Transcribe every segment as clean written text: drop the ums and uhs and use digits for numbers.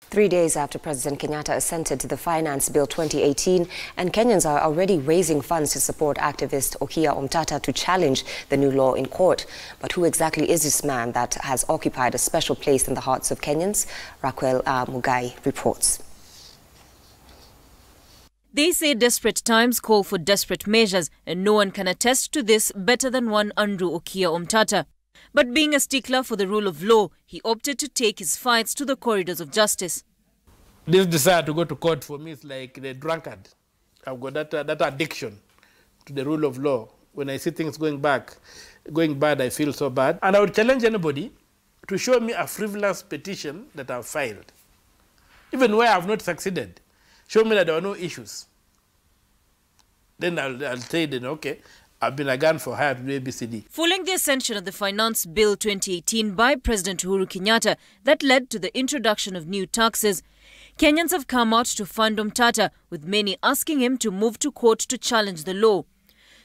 3 days after President Kenyatta assented to the Finance Bill 2018, and Kenyans are already raising funds to support activist Okiya Omtatah to challenge the new law in court. But who exactly is this man that has occupied a special place in the hearts of Kenyans? Raquel Mugai reports. They say desperate times call for desperate measures, and no one can attest to this better than one Andrew Okiya Omtatah. But being a stickler for the rule of law, he opted to take his fights to the corridors of justice. This desire to go to court for me is like the drunkard. I've got that addiction to the rule of law. When I see things going bad, I feel so bad. And I would challenge anybody to show me a frivolous petition that I've filed. Even where I've not succeeded, show me that there are no issues. Then I'll say, then, okay, I've been a gun for hire to do ABCD. Following the ascension of the Finance Bill 2018 by President Kenyatta that led to the introduction of new taxes, Kenyans have come out to fund Omtatah, with many asking him to move to court to challenge the law.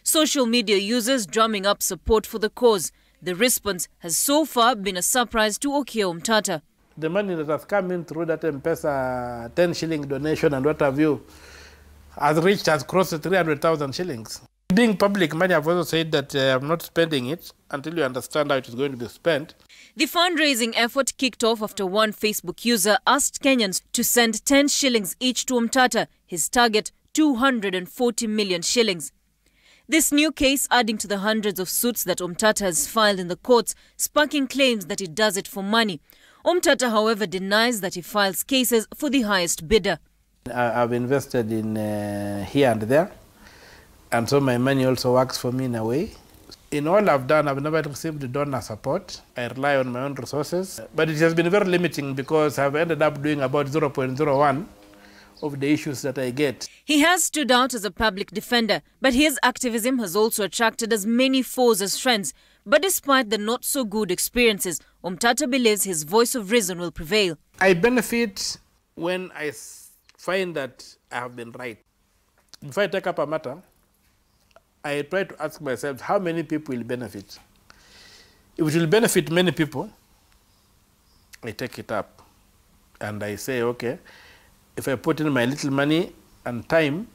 Social media users drumming up support for the cause. The response has so far been a surprise to Okiya Omtatah. The money that has come in through that M-Pesa 10 shilling donation and what have you has crossed 300,000 shillings. Being public money, I've also said that I'm not spending it until you understand how it is going to be spent. The fundraising effort kicked off after one Facebook user asked Kenyans to send 10 shillings each to Omtatah, his target 240 million shillings. This new case adding to the hundreds of suits that Omtatah has filed in the courts, sparking claims that he does it for money. Omtatah, however, denies that he files cases for the highest bidder. I've invested in here and there. And so my money also works for me in a way. In all I've done, I've never received donor support. I rely on my own resources. But it has been very limiting because I've ended up doing about 0.01 of the issues that I get. He has stood out as a public defender, but his activism has also attracted as many foes as friends. But despite the not-so-good experiences, Omtatah believes his voice of reason will prevail. I benefit when I find that I have been right. If I take up a matter, I try to ask myself, how many people will benefit? If it will benefit many people, I take it up. And I say, okay, if I put in my little money and time,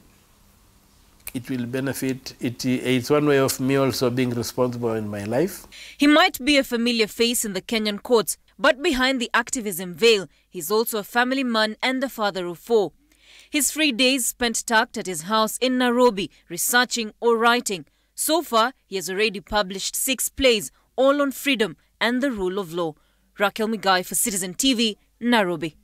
it will benefit. It's one way of me also being responsible in my life. He might be a familiar face in the Kenyan courts, but behind the activism veil, he's also a family man and the father of 4. His free days spent tucked at his house in Nairobi, researching or writing. So far, he has already published 6 plays, all on freedom and the rule of law. Raquel Mugai for Citizen TV, Nairobi.